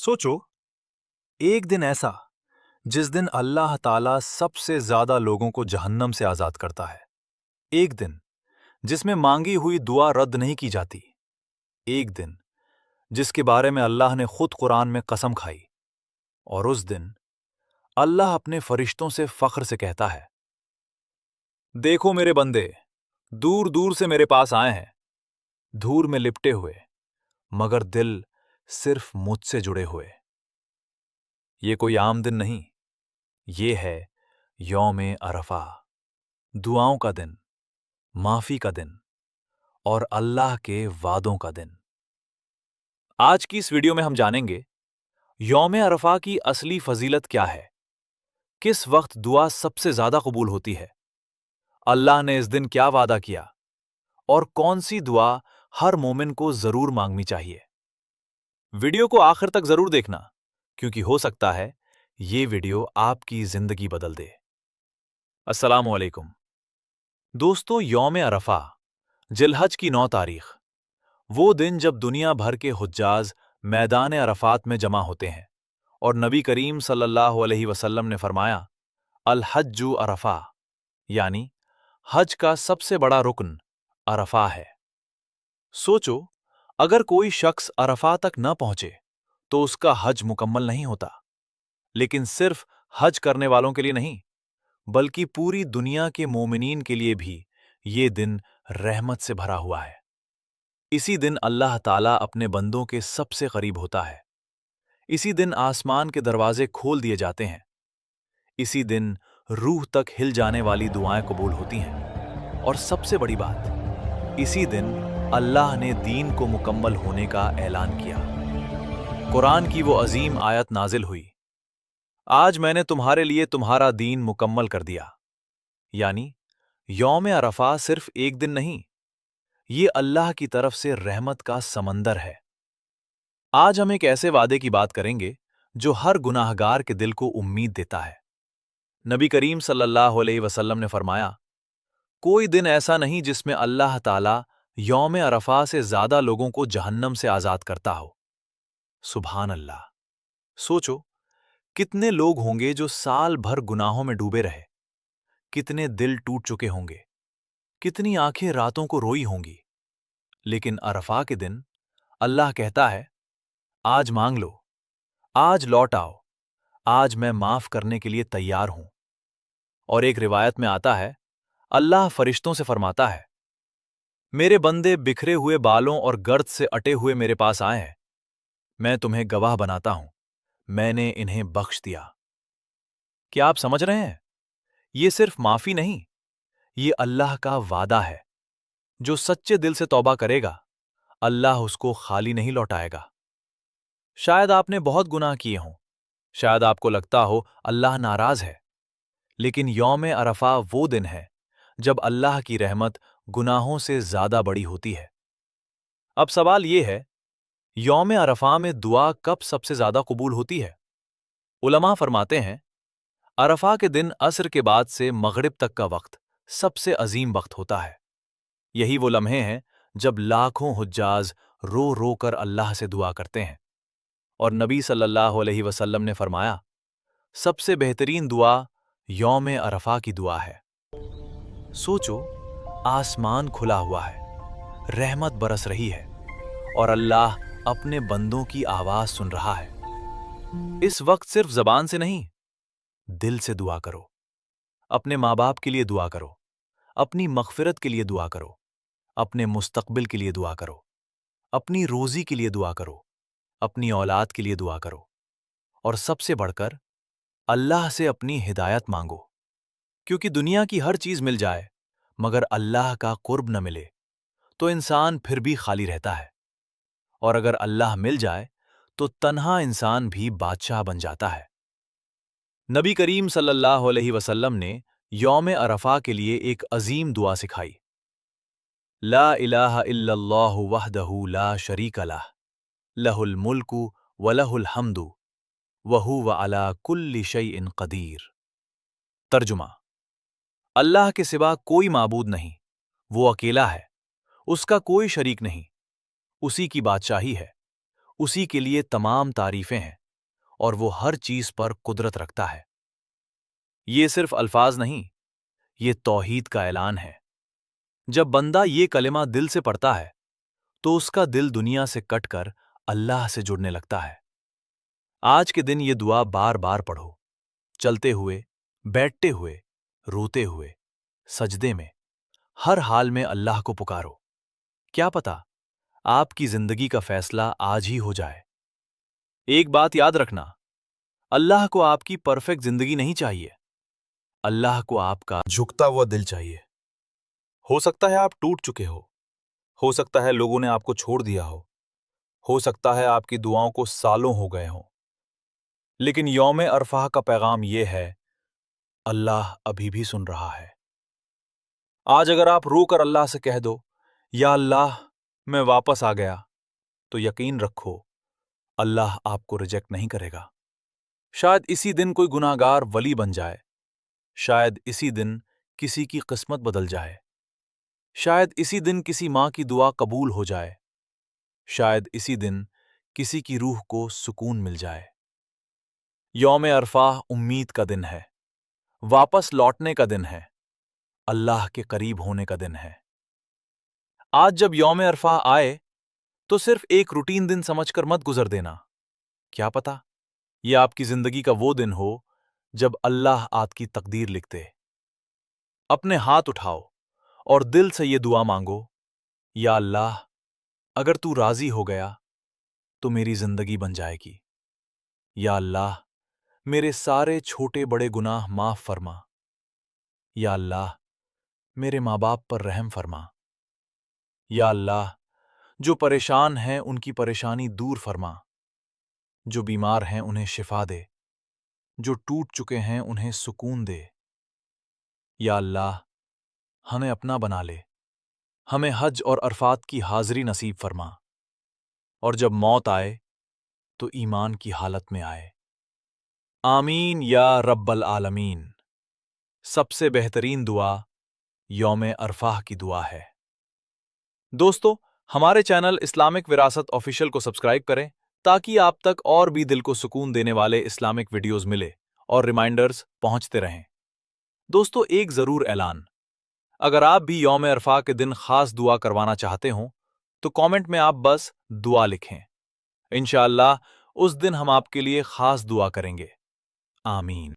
सोचो, एक दिन ऐसा जिस दिन अल्लाह ताला सबसे ज्यादा लोगों को जहन्नम से आजाद करता है। एक दिन जिसमें मांगी हुई दुआ रद्द नहीं की जाती। एक दिन जिसके बारे में अल्लाह ने खुद कुरान में कसम खाई। और उस दिन अल्लाह अपने फरिश्तों से फख्र से कहता है, देखो मेरे बंदे, दूर दूर से मेरे पास आए हैं, धूल में लिपटे हुए, मगर दिल सिर्फ मुझसे जुड़े हुए। ये कोई आम दिन नहीं, ये है यौम अरफा, दुआओं का दिन, माफी का दिन और अल्लाह के वादों का दिन। आज की इस वीडियो में हम जानेंगे यौम अरफा की असली फजीलत क्या है, किस वक्त दुआ सबसे ज्यादा कबूल होती है, अल्लाह ने इस दिन क्या वादा किया और कौन सी दुआ हर मोमिन को जरूर मांगनी चाहिए। वीडियो को आखिर तक जरूर देखना, क्योंकि हो सकता है ये वीडियो आपकी जिंदगी बदल दे। अस्सलामु अलैकुम दोस्तों, यौम अरफा जिलहज की 9 तारीख, वो दिन जब दुनिया भर के हुज्जाज मैदान अरफात में जमा होते हैं और नबी करीम सल्लल्लाहु अलैहि वसल्लम ने फरमाया, अल हज्जु अरफा, यानी हज का सबसे बड़ा रुकन अरफा है। सोचो, अगर कोई शख्स अरफा तक न पहुंचे तो उसका हज मुकम्मल नहीं होता। लेकिन सिर्फ हज करने वालों के लिए नहीं, बल्कि पूरी दुनिया के मोमिनीन के लिए भी ये दिन रहमत से भरा हुआ है। इसी दिन अल्लाह ताला अपने बंदों के सबसे करीब होता है। इसी दिन आसमान के दरवाजे खोल दिए जाते हैं। इसी दिन रूह तक हिल जाने वाली दुआएं कबूल होती हैं। और सबसे बड़ी बात, इसी दिन अल्लाह ने दीन को मुकम्मल होने का ऐलान किया। कुरान की वो अजीम आयत नाजिल हुई, आज मैंने तुम्हारे लिए तुम्हारा दीन मुकम्मल कर दिया। यानी यौम अरफा सिर्फ एक दिन नहीं, ये अल्लाह की तरफ से रहमत का समंदर है। आज हम एक ऐसे वादे की बात करेंगे जो हर गुनाहगार के दिल को उम्मीद देता है। नबी करीम सल्लल्लाहु अलैहि वसल्लम ने फरमाया, कोई दिन ऐसा नहीं जिसमें अल्लाह ताला यौम अरफा से ज्यादा लोगों को जहन्नम से आजाद करता हो। सुभान अल्लाह। सोचो, कितने लोग होंगे जो साल भर गुनाहों में डूबे रहे, कितने दिल टूट चुके होंगे, कितनी आंखें रातों को रोई होंगी। लेकिन अरफा के दिन अल्लाह कहता है, आज मांग लो, आज लौट आओ, आज मैं माफ करने के लिए तैयार हूं। और एक रिवायत में आता है, अल्लाह फरिश्तों से फरमाता है, मेरे बंदे बिखरे हुए बालों और गर्द से अटे हुए मेरे पास आए हैं, मैं तुम्हें गवाह बनाता हूं, मैंने इन्हें बख्श दिया। क्या आप समझ रहे हैं? ये सिर्फ माफी नहीं, ये अल्लाह का वादा है। जो सच्चे दिल से तौबा करेगा, अल्लाह उसको खाली नहीं लौटाएगा। शायद आपने बहुत गुनाह किए हों, शायद आपको लगता हो अल्लाह नाराज है, लेकिन यौम अरफा वो दिन है जब अल्लाह की रहमत गुनाहों से ज्यादा बड़ी होती है। अब सवाल ये है, यौम अरफा में दुआ कब सबसे ज्यादा कबूल होती है? उलमा फरमाते हैं, अरफा के दिन असर के बाद से मगरिब तक का वक्त सबसे अजीम वक्त होता है। यही वो लम्हे हैं जब लाखों हुज्जाज रो रो कर अल्लाह से दुआ करते हैं। और नबी सल्लल्लाहु अलैहि वसल्लम ने फरमाया, सबसे बेहतरीन दुआ यौम अरफा की दुआ है। सोचो, आसमान खुला हुआ है, रहमत बरस रही है और अल्लाह अपने बंदों की आवाज सुन रहा है। इस वक्त सिर्फ जबान से नहीं, दिल से दुआ करो। अपने माँ बाप के लिए दुआ करो, अपनी मग़फ़िरत के लिए दुआ करो, अपने मुस्तक़बिल के लिए दुआ करो, अपनी रोजी के लिए दुआ करो, अपनी औलाद के लिए दुआ करो और सबसे बढ़कर अल्लाह से अपनी हिदायत मांगो। क्योंकि दुनिया की हर चीज मिल जाए मगर अल्लाह का कुर्ब न मिले तो इंसान फिर भी खाली रहता है, और अगर अल्लाह मिल जाए तो तन्हा इंसान भी बादशाह बन जाता है। नबी करीम सल्लल्लाहु अलैहि वसल्लम ने यौम अरफा के लिए एक अजीम दुआ सिखाई, ला इलाहा इल्लल्लाहु वहदहु ला शरीका लह, लहुल मुल्कु व लहुल हम्दु व हुवा अला कुल्लि शैइन क़दीर। तर्जुमा, अल्लाह के सिवा कोई माबूद नहीं, वो अकेला है, उसका कोई शरीक नहीं, उसी की बादशाही है, उसी के लिए तमाम तारीफें हैं और वो हर चीज पर कुदरत रखता है। ये सिर्फ अल्फाज नहीं, ये तौहीद का ऐलान है। जब बंदा ये कलिमा दिल से पढ़ता है तो उसका दिल दुनिया से कटकर अल्लाह से जुड़ने लगता है। आज के दिन ये दुआ बार बार पढ़ो, चलते हुए, बैठते हुए, रोते हुए, सजदे में, हर हाल में अल्लाह को पुकारो। क्या पता आपकी जिंदगी का फैसला आज ही हो जाए। एक बात याद रखना, अल्लाह को आपकी परफेक्ट जिंदगी नहीं चाहिए, अल्लाह को आपका झुकता हुआ दिल चाहिए। हो सकता है आप टूट चुके हो सकता है लोगों ने आपको छोड़ दिया हो सकता है आपकी दुआओं को सालों हो गए हों, लेकिन यौम अरफाह का पैगाम यह है, अल्लाह अभी भी सुन रहा है। आज अगर आप रोकर अल्लाह से कह दो, या अल्लाह मैं वापस आ गया, तो यकीन रखो अल्लाह आपको रिजेक्ट नहीं करेगा। शायद इसी दिन कोई गुनाहगार वली बन जाए, शायद इसी दिन किसी की किस्मत बदल जाए, शायद इसी दिन किसी मां की दुआ कबूल हो जाए, शायद इसी दिन किसी की रूह को सुकून मिल जाए। यौम अरफाह उम्मीद का दिन है, वापस लौटने का दिन है, अल्लाह के करीब होने का दिन है। आज जब यौम अरफाह आए तो सिर्फ एक रूटीन दिन समझकर मत गुजर देना। क्या पता यह आपकी जिंदगी का वो दिन हो जब अल्लाह आपकी तकदीर लिख दे। अपने हाथ उठाओ और दिल से ये दुआ मांगो, या अल्लाह अगर तू राजी हो गया तो मेरी जिंदगी बन जाएगी। या अल्लाह मेरे सारे छोटे बड़े गुनाह माफ फरमा। या अल्लाह मेरे माँ बाप पर रहम फरमा। या अल्लाह जो परेशान हैं उनकी परेशानी दूर फरमा। जो बीमार हैं उन्हें शिफा दे, जो टूट चुके हैं उन्हें सुकून दे। या अल्लाह हमें अपना बना ले, हमें हज और अरफात की हाजिरी नसीब फरमा, और जब मौत आए तो ईमान की हालत में आए। आमीन या रब्बल आलमीन। सबसे बेहतरीन दुआ यौम अरफाह की दुआ है। दोस्तों, हमारे चैनल इस्लामिक विरासत ऑफिशियल को सब्सक्राइब करें ताकि आप तक और भी दिल को सुकून देने वाले इस्लामिक वीडियोस मिले और रिमाइंडर्स पहुंचते रहें। दोस्तों, एक जरूर ऐलान, अगर आप भी यौम अरफा के दिन खास दुआ करवाना चाहते हो तो कमेंट में आप बस दुआ लिखें। इंशाअल्लाह उस दिन हम आपके लिए खास दुआ करेंगे। आमीन।